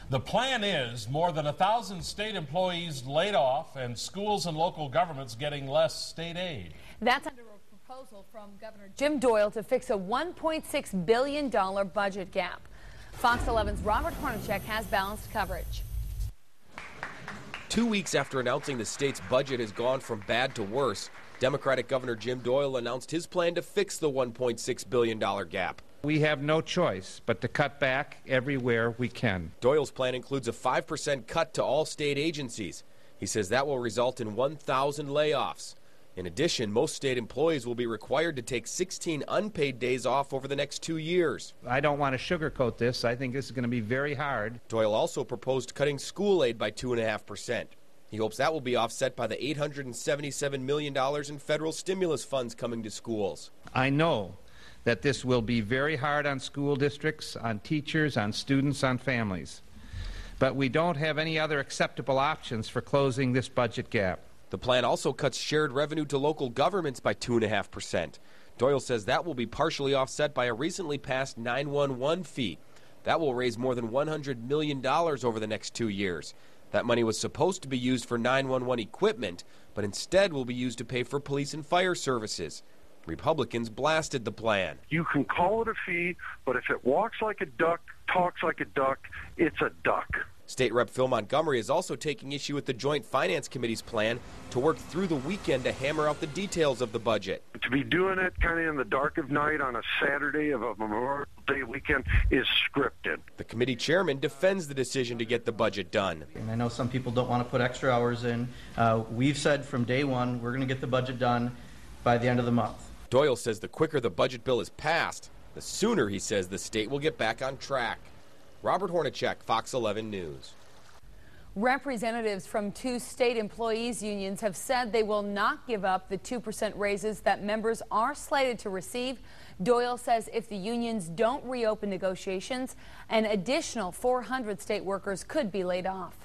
The plan is more than 1,000 state employees laid off and schools and local governments getting less state aid. That's under a proposal from Governor Jim Doyle to fix a $1.6 billion budget gap. Fox 11's Robert Hornacek has balanced coverage. 2 weeks after announcing the state's budget has gone from bad to worse, Democratic Governor Jim Doyle announced his plan to fix the $1.6 billion gap. We have no choice but to cut back everywhere we can. Doyle's plan includes a 5% cut to all state agencies. He says that will result in 1,000 layoffs. In addition, most state employees will be required to take 16 unpaid days off over the next 2 years. I don't want to sugarcoat this. I think this is going to be very hard. Doyle also proposed cutting school aid by 2.5%. He hopes that will be offset by the $877 million in federal stimulus funds coming to schools. I know that this will be very hard on school districts, on teachers, on students, on families. But we don't have any other acceptable options for closing this budget gap. The plan also cuts shared revenue to local governments by 2.5%. Doyle says that will be partially offset by a recently passed 911 fee. That will raise more than $100 million over the next 2 years. That money was supposed to be used for 911 equipment, but instead will be used to pay for police and fire services. Republicans blasted the plan. You can call it a fee, but if it walks like a duck, talks like a duck, it's a duck. State Rep. Phil Montgomery is also taking issue with the Joint Finance Committee's plan to work through the weekend to hammer out the details of the budget. To be doing it kind of in the dark of night on a Saturday of a Memorial Day weekend is scripted. The committee chairman defends the decision to get the budget done. And I know some people don't want to put extra hours in. We've said from day one we're going to get the budget done by the end of the month. Doyle says the quicker the budget bill is passed, the sooner, he says, the state will get back on track. Robert Hornacek, Fox 11 News. Representatives from 2 state employees unions have said they will not give up the 2% raises that members are slated to receive. Doyle says if the unions don't reopen negotiations, an additional 400 state workers could be laid off.